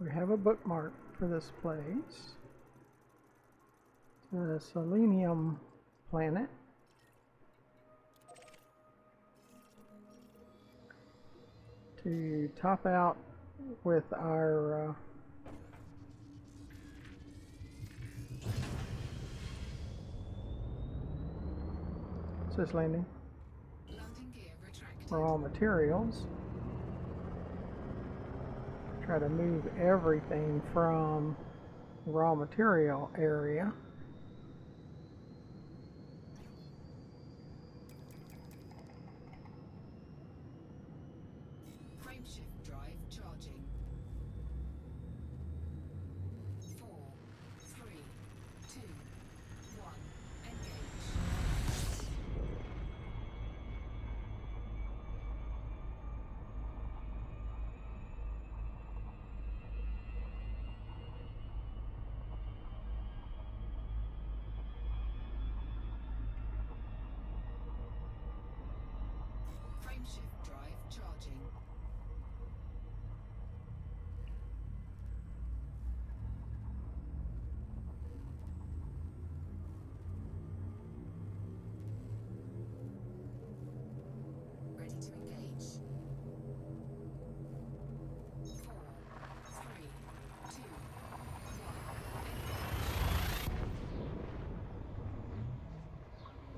We have a bookmark for this place. The Selenium planet. To top out with our what's this landing? Raw materials. Try to move everything from the raw material area. Frameshift drive charging. 4, 3, 2, 1, engage. Frameshift drive charging. Ready to engage. 4, 3, 2, 1, engage.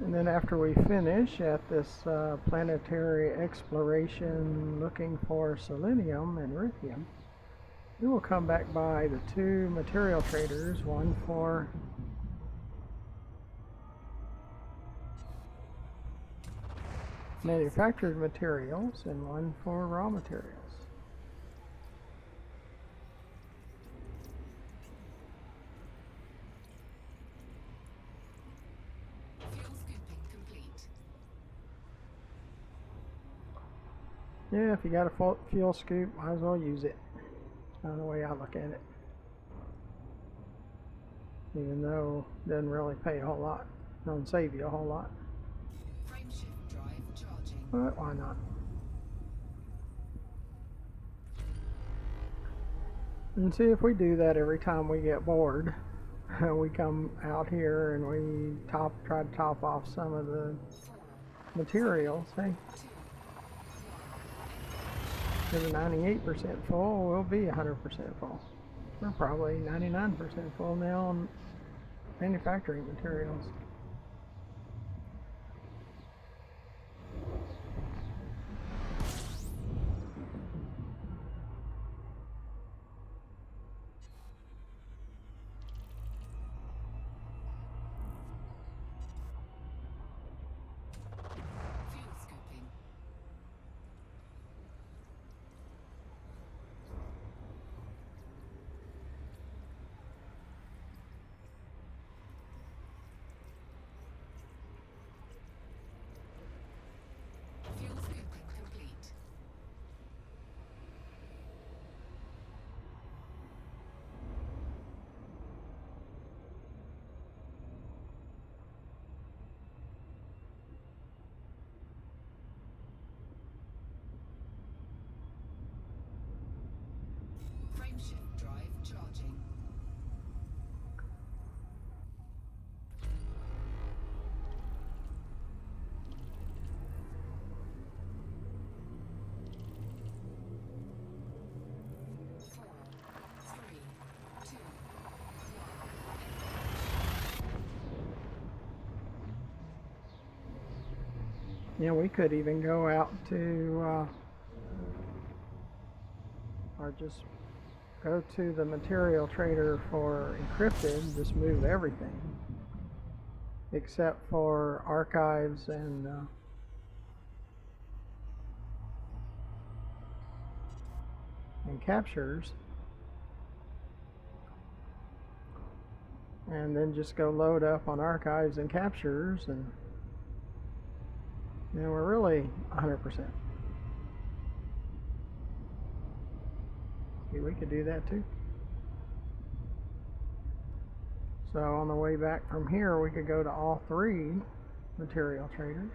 And then after we finish at this planetary exploration looking for selenium and lithium, we will come back by the two material traders, one for manufactured materials and one for raw materials. Fuel scooping complete. Yeah, if you got a fuel scoop, might as well use it. That's kind of the way I look at it. Even though it doesn't really pay a whole lot, doesn't save you a whole lot. Frameshift drive charging. But why not? And see, if we do that every time we get bored, we come out here and we try to top off some of the materials. Hey, if we're 98% full, we'll be 100% full. We're probably 99% full now on manufacturing materials. Fuel scooping. Fuel scooping complete. Frameshift drive charging. Four, three, two, Yeah, we could even go out to, or just go to the material trader for encrypted, just move everything except for archives and captures, and then just go load up on archives and captures, and then we're really 100%. See, we could do that too. So on the way back from here, we could go to all three material traders.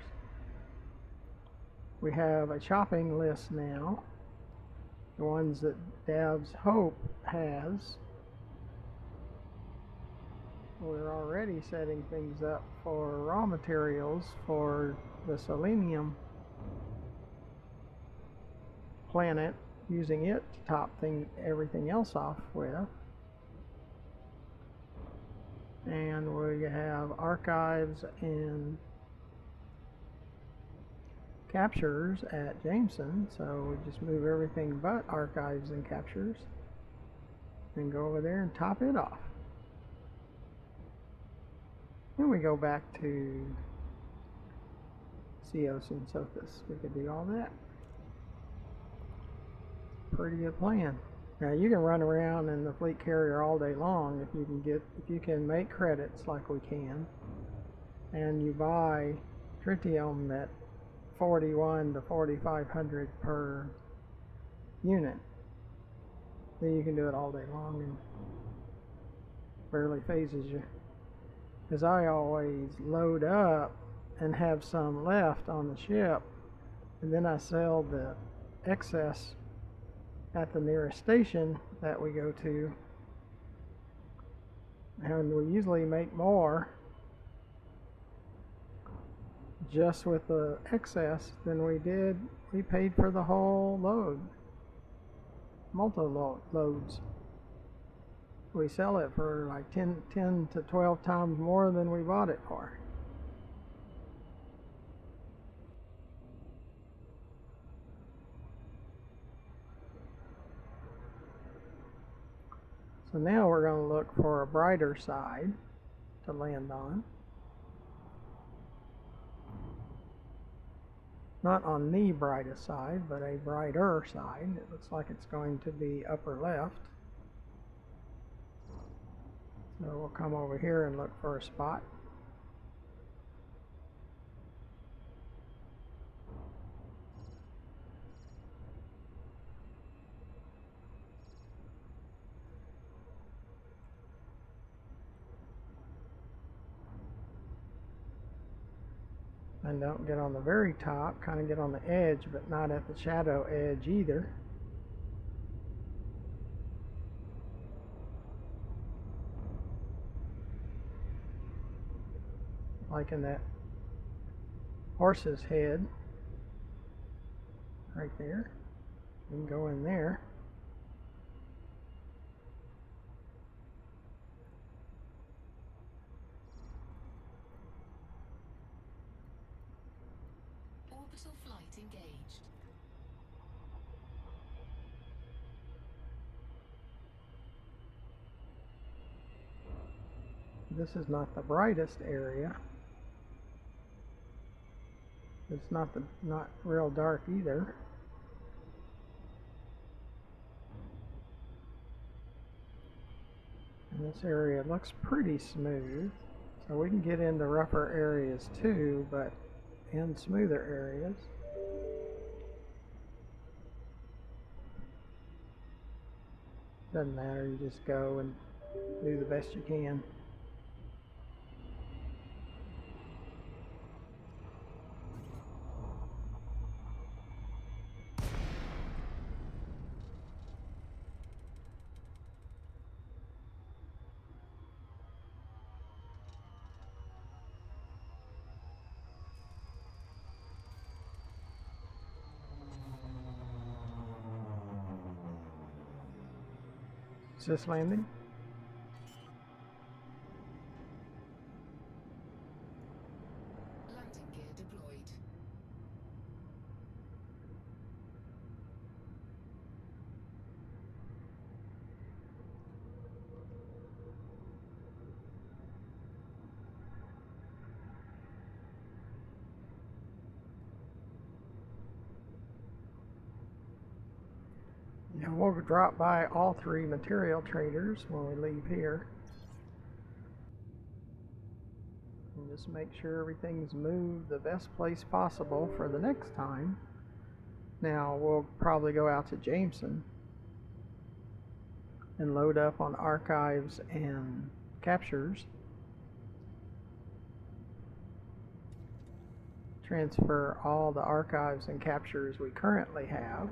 We have a shopping list now the ones that Dav's Hope has. We're already setting things up for raw materials for the Selenium planet, using it to top everything else off with. And we have archives and captures at Jameson, so we just move everything but archives and captures and go over there and top it off. Then we go back to Ceos and Sothis. We could do all that. Pretty good plan. Now you can run around in the fleet carrier all day long if you can make credits like we can, and you buy tritium at 41 to 4,500 per unit. Then you can do it all day long and barely phases you. Because I always load up and have some left on the ship, and then I sell the excess at the nearest station that we go to, and we usually make more just with the excess than we paid for the whole load, loads. We sell it for like 10 to 12 times more than we bought it for. So now we're going to look for a brighter side to land on. Not on the brightest side, but a brighter side. It looks like it's going to be upper left. So we'll come over here and look for a spot. And don't get on the very top, kind of get on the edge, but not at the shadow edge either. Like in that horse's head right there. You can go in there. Orbital flight engaged. This is not the brightest area. It's not real dark either. And this area looks pretty smooth, so we can get into rougher areas too, but in smoother areas. Doesn't matter, you just go and do the best you can. Is this landing? Landing gear deployed. Yeah, we'll drop by all three material traders when we leave here. And just make sure everything's moved the best place possible for the next time. Now we'll probably go out to Jameson and load up on archives and captures. Transfer all the archives and captures we currently have.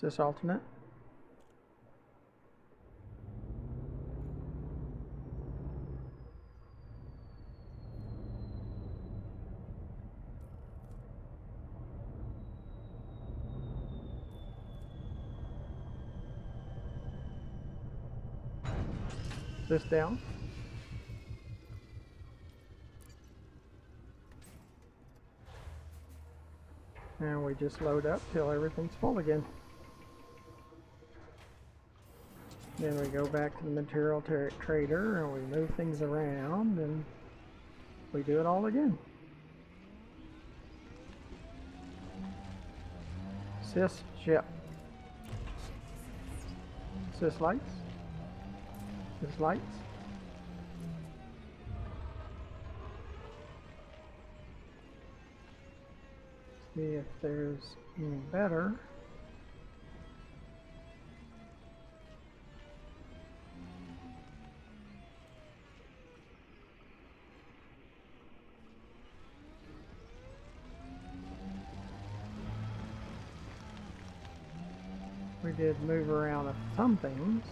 Sys alternate. This down. And we just load up till everything's full again. Then we go back to the material trader and we move things around and we do it all again. Sys ship. Sys lights. Sys lights. See if there's any better. We did move around some things,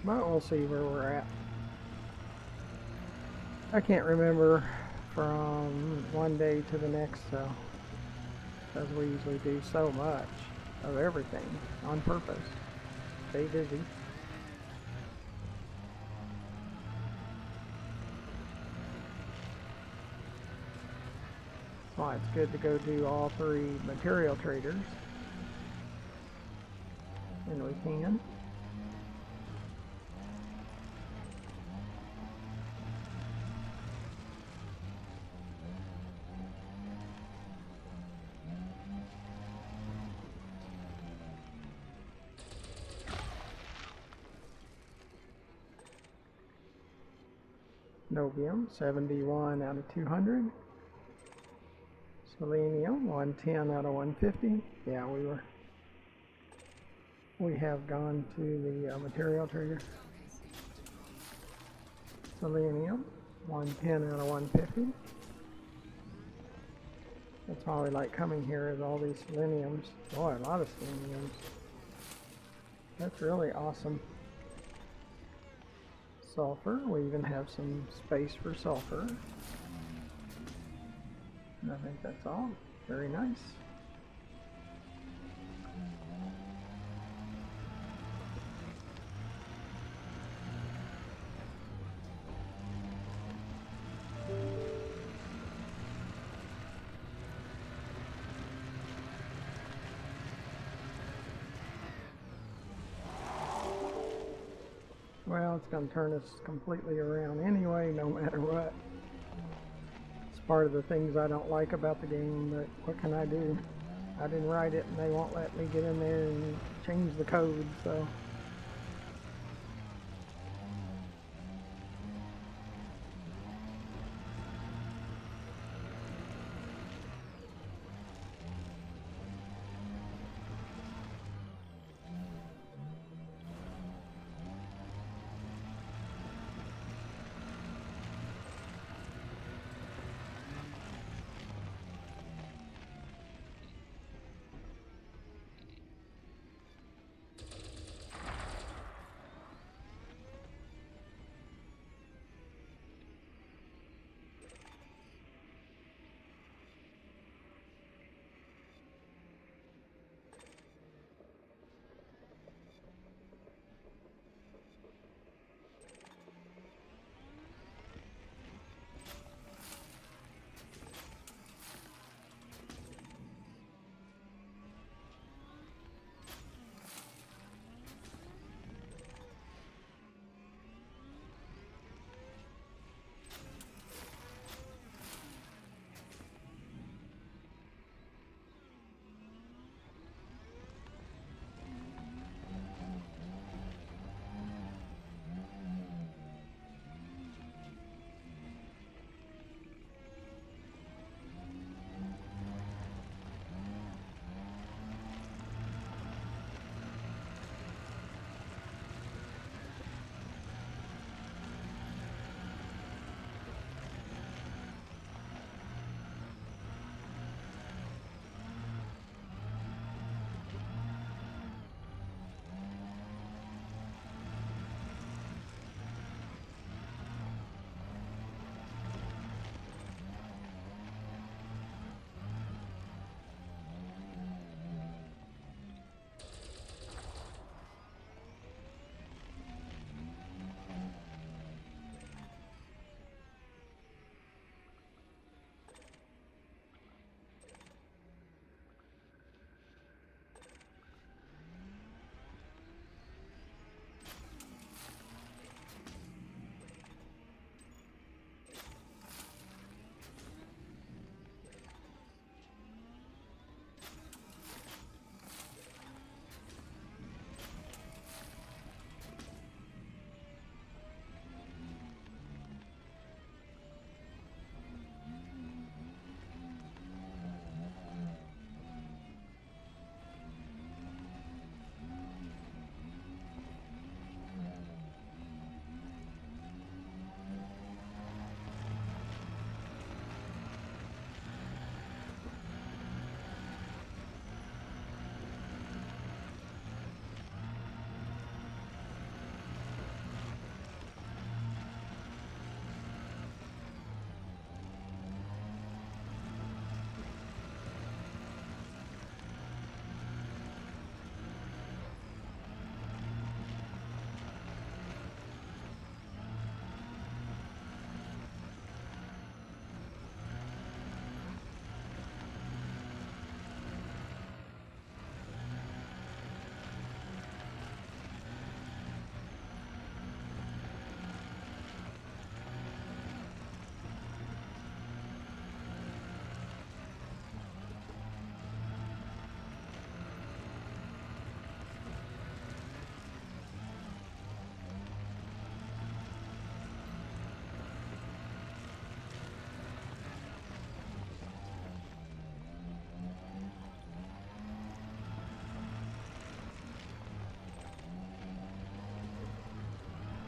but we'll see where we're at. I can't remember from one day to the next, so because we usually do so much of everything on purpose. Stay busy. That's why it's good to go do all three material traders. And we can. Nobium, 71 out of 200. Selenium, 110 out of 150. Yeah, we have gone to the material trader. Selenium, 110 out of 150. That's why we like coming here, is all these seleniums. Boy, a lot of seleniums. That's really awesome. Sulfur, we even have some space for sulfur. And I think that's all. Very nice. Well, it's going to turn us completely around anyway, no matter what. It's part of the things I don't like about the game, but what can I do? I didn't write it and they won't let me get in there and change the code, so.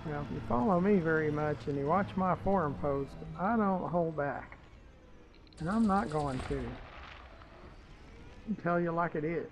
Now, if you follow me very much and you watch my forum post, I don't hold back. And I'm not going to. I'll tell you like it is.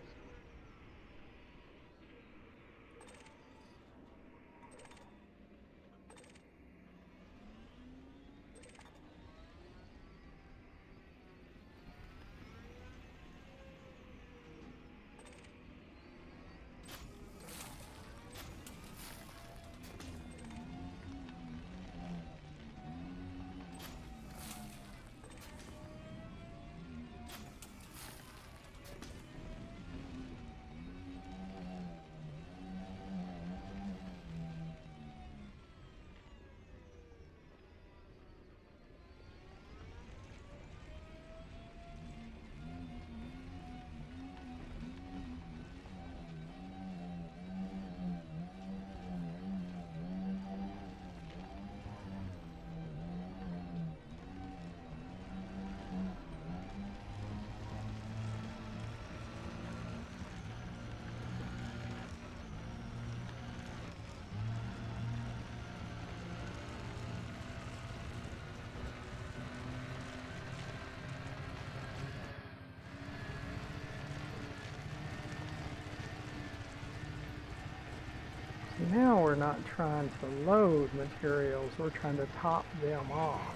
Now we're not trying to load materials, we're trying to top them off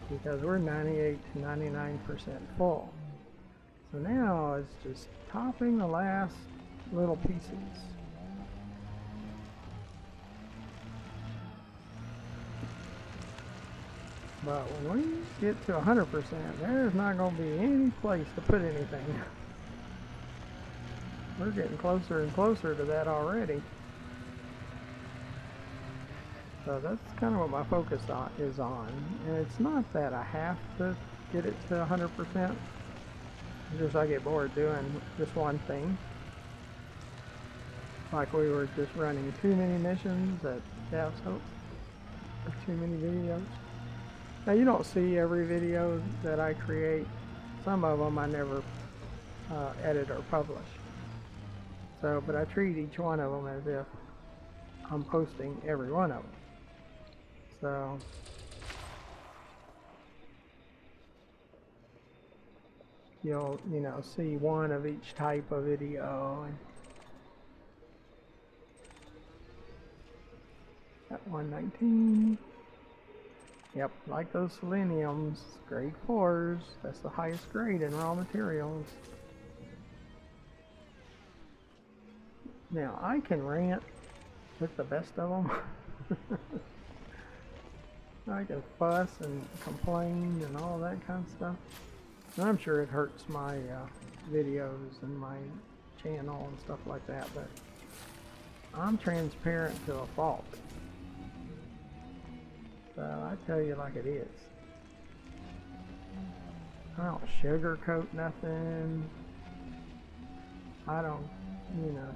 because we're 98 to 99% full. So now it's just topping the last little pieces. But when we get to 100%, there's not going to be any place to put anything. We're getting closer and closer to that already. So that's kind of what my focus is on. And it's not that I have to get it to 100%. It's just I get bored doing just one thing. Like we were just running too many missions at Dav's Hope. Or too many videos. Now you don't see every video that I create. Some of them I never edit or publish. So, but I treat each one of them as if I'm posting every one of them. So, you'll, see one of each type of video. And at 119. Yep, like those Seleniums, grade 4s. That's the highest grade in raw materials. Now, I can rant with the best of them. I can fuss and complain and all that kind of stuff. And I'm sure it hurts my videos and my channel and stuff like that, but I'm transparent to a fault. So I tell you like it is. I don't sugarcoat nothing. I don't,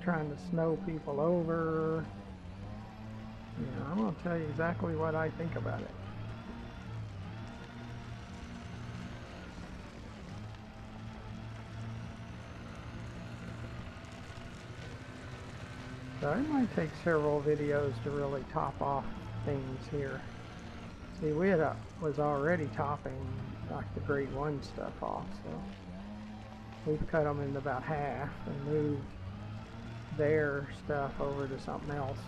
trying to snow people over. I'm going to tell you exactly what I think about it. So it might take several videos to really top off things here. See, we was already topping like the grade 1 stuff off, so we've cut them into about half and moved their stuff over to something else.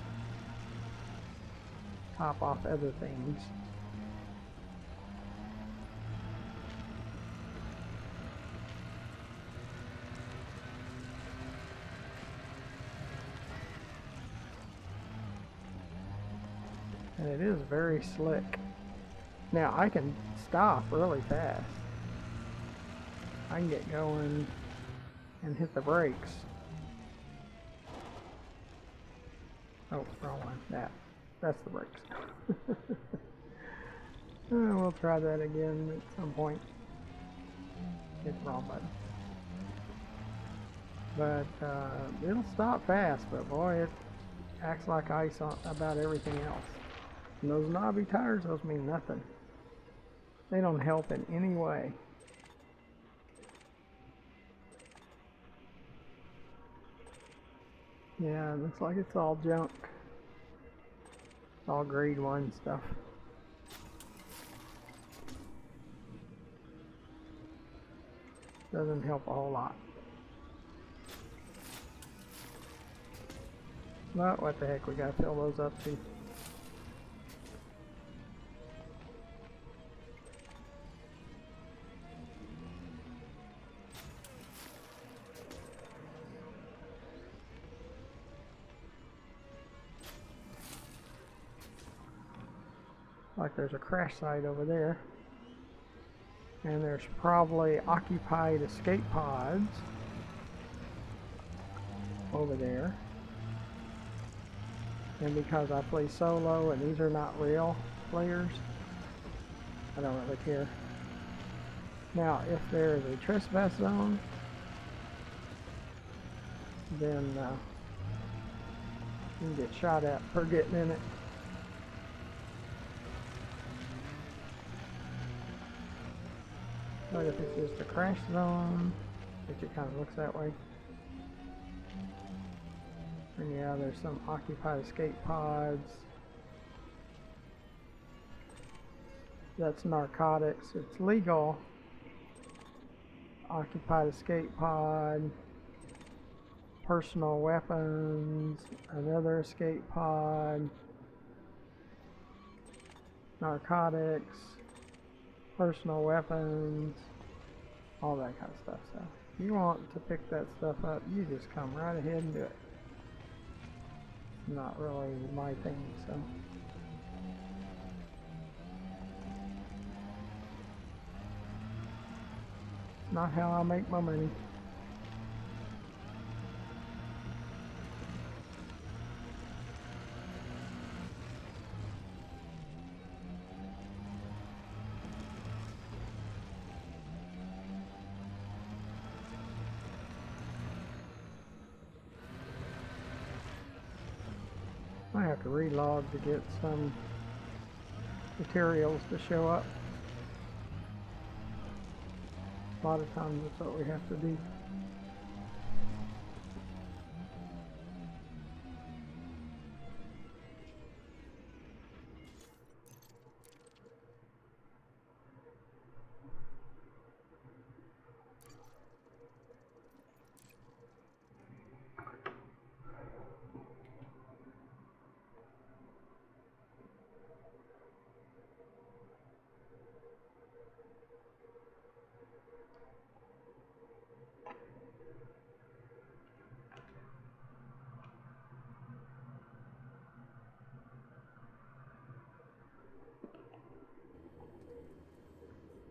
Top off other things. And it is very slick. Now I can stop really fast. I can get going and hit the brakes. Oh, wrong one. That's the brakes. We'll try that again at some point. Hit the wrong button. But it'll stop fast, but boy, it acts like ice on about everything else. And those knobby tires, those mean nothing. They don't help in any way. Yeah, it looks like it's all junk. All grade 1 stuff. Doesn't help a whole lot. But what the heck, we gotta fill those up too. Like there's a crash site over there. And there's probably occupied escape pods over there. And because I play solo and these are not real players, I don't really care. Now, if there is a trespass zone, then you can get shot at for getting in it. But if it's just a crash zone, which it kind of looks that way, and yeah, there's some occupied escape pods. That's narcotics. It's legal. Occupied escape pod, personal weapons, another escape pod, narcotics, personal weapons, all that kind of stuff. So if you want to pick that stuff up, you just come right ahead and do it. Not really my thing, so. Not how I make my money. I have to relog to get some materials to show up. A lot of times that's what we have to do.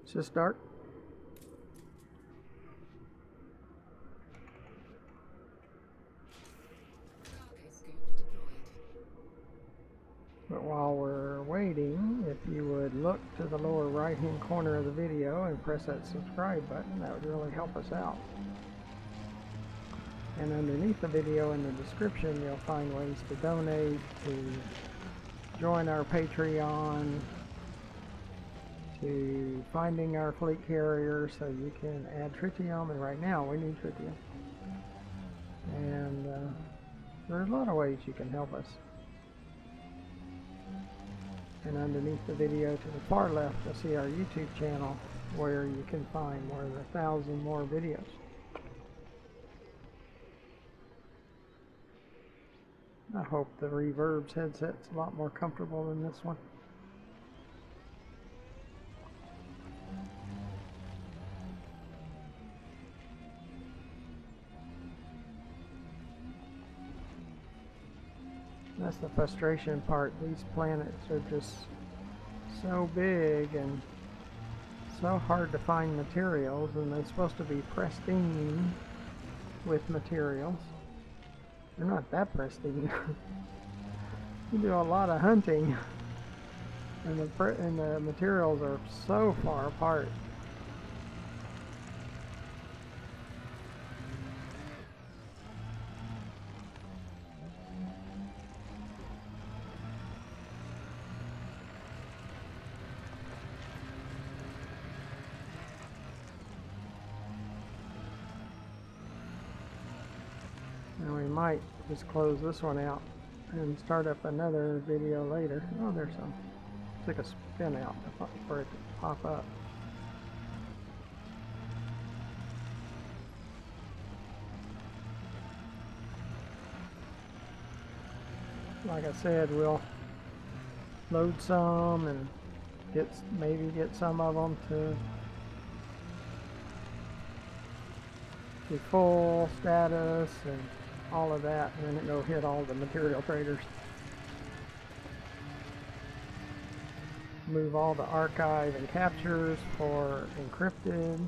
It's just dark. Cargo scoop deployed. But while we're waiting, if you would look to the lower right hand corner of the video and press that subscribe button, that would really help us out. And underneath the video in the description, you'll find ways to donate, to join our Patreon, to finding our fleet carrier so you can add tritium, and right now we need tritium. And there's a lot of ways you can help us. And underneath the video to the far left, you'll see our YouTube channel where you can find more than 1,000 more videos. I hope the Reverb's headset's a lot more comfortable than this one. That's the frustration part. These planets are just so big and so hard to find materials, and they're supposed to be pristine with materials. They're not that pristine. You do a lot of hunting, and the materials are so far apart. And we might just close this one out and start up another video later. Oh, there's some. Took a spin out for it to pop up. Like I said, we'll load some and maybe get some of them to full status and all of that, and then go hit all the material traders. Move all the archive and captures for encrypted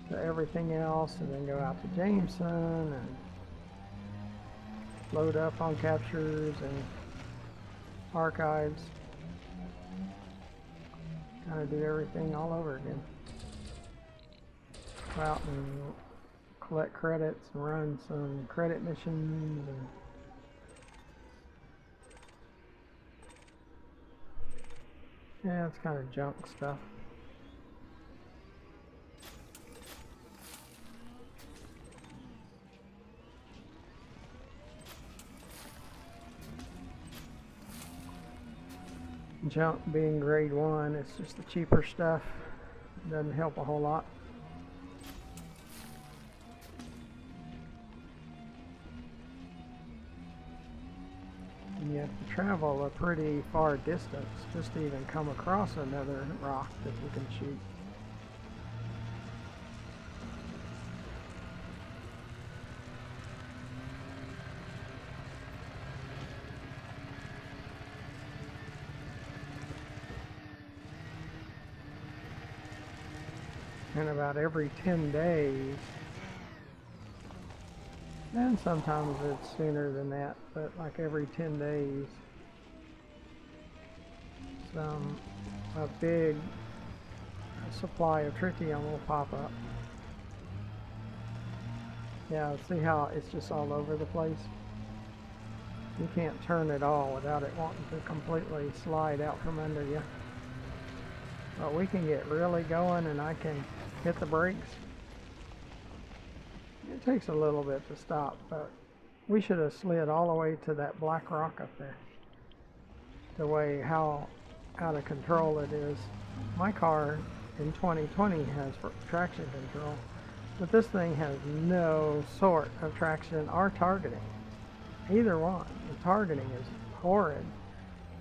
to everything else, and then go out to Jameson and load up on captures and archives. Kind of do everything all over again. Go out and collect credits and run some credit missions and yeah, it's kind of junk stuff. Junk being grade 1, it's just the cheaper stuff. Doesn't help a whole lot. And you have to travel a pretty far distance just to even come across another rock that you can shoot. And about every 10 days, and sometimes it's sooner than that, but like every 10 days, a big supply of tritium will pop up. Yeah, see how it's just all over the place? You can't turn it all without it wanting to completely slide out from under you. But we can get really going and I can hit the brakes. It takes a little bit to stop, but we should have slid all the way to that black rock up there. The way how out of control it is. My car in 2020 has traction control, but this thing has no sort of traction or targeting. Either one. The targeting is horrid.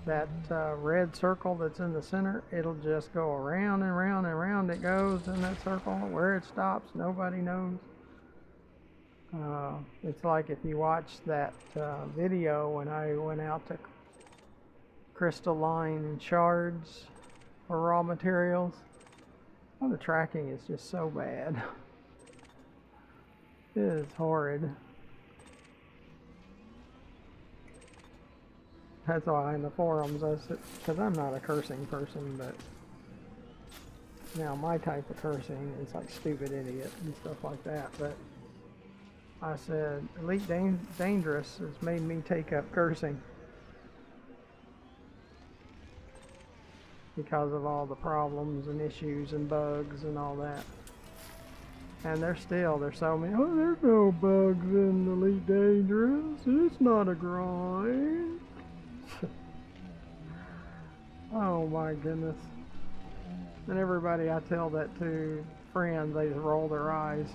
That red circle that's in the center, it'll just go around and round and round it goes in that circle. Where it stops, nobody knows. It's like if you watch that video when I went out to crystalline shards for raw materials. Oh, the tracking is just so bad. It is horrid. That's why in the forums I said, because I'm not a cursing person, but now my type of cursing is like stupid idiot and stuff like that. But I said, Elite Dangerous has made me take up cursing because of all the problems and issues and bugs and all that. And there's so many, oh, there's no bugs in Elite Dangerous. It's not a grind. Oh my goodness. And everybody I tell that to, friends, they just roll their eyes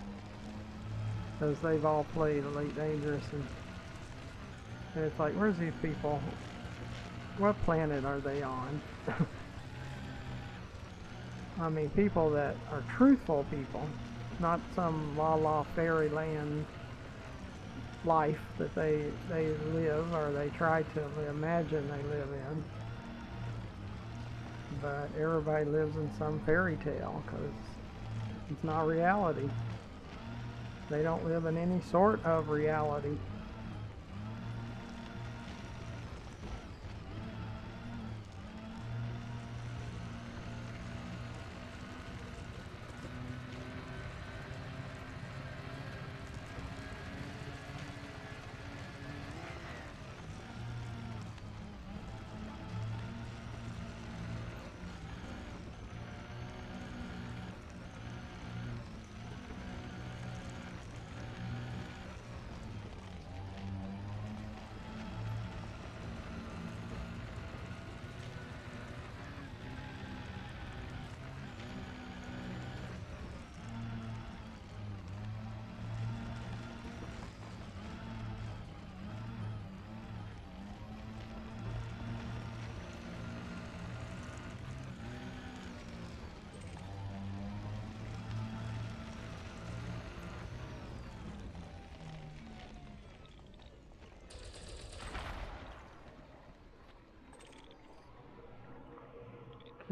because they've all played Elite Dangerous, and it's like, where's these people? What planet are they on? I mean, people that are truthful people, not some la-la fairyland life that they live or they try to imagine they live in. But everybody lives in some fairy tale because it's not reality. They don't live in any sort of reality.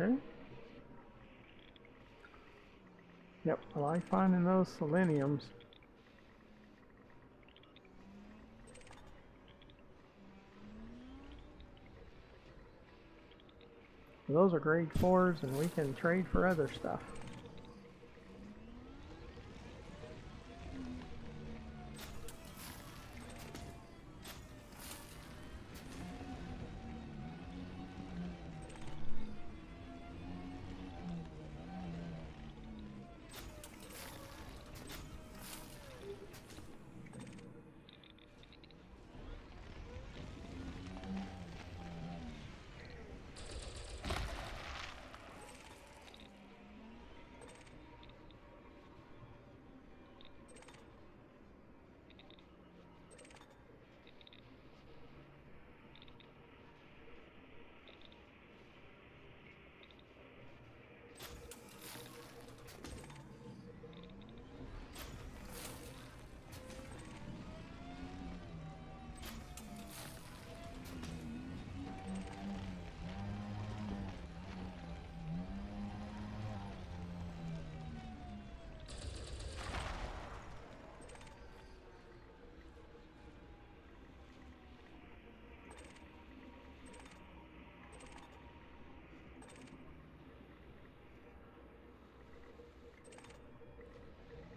Okay. Yep, I like finding those seleniums. Those are grade 4s and we can trade for other stuff.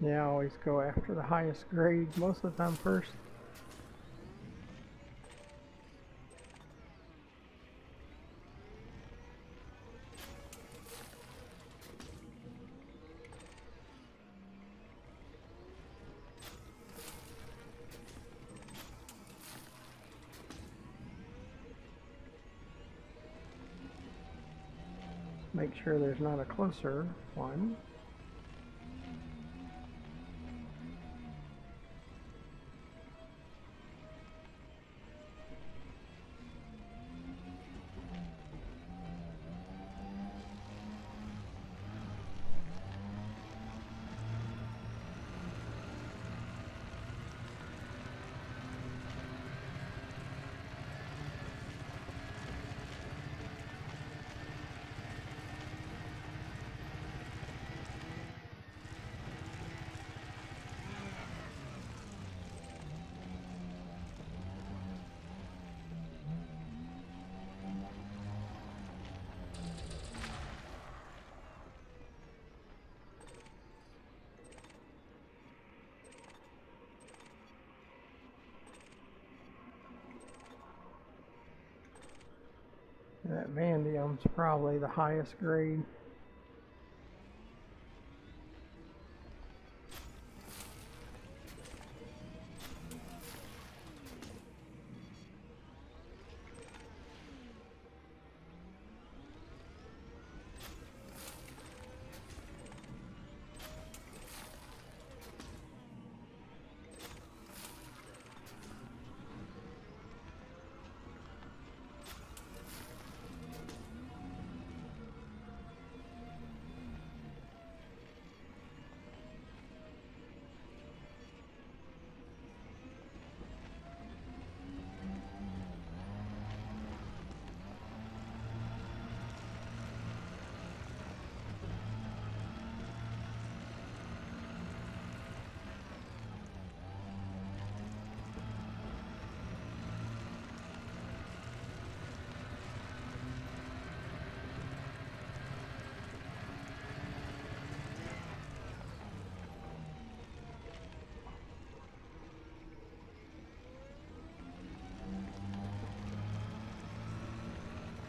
Yeah, I always go after the highest grade most of the time first. Make sure there's not a closer one. That vanadium's probably the highest grade.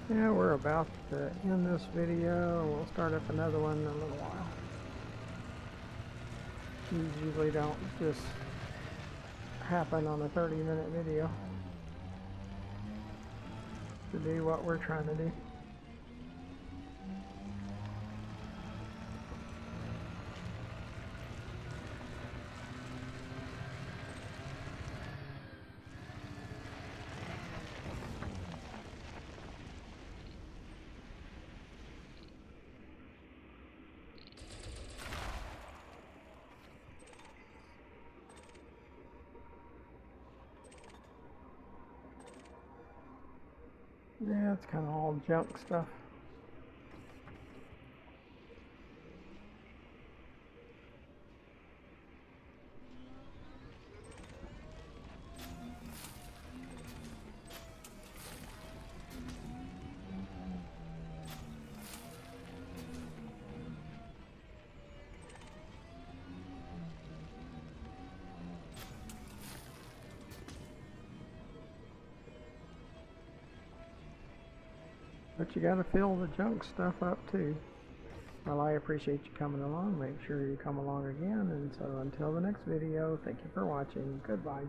Yeah, we're about to end this video. We'll start up another one in a little while. These usually don't just happen on a 30-minute video to do what we're trying to do. Yeah, it's kind of all junk stuff. But you gotta fill the junk stuff up too. Well, I appreciate you coming along. Make sure you come along again. And so until the next video, thank you for watching. Goodbye.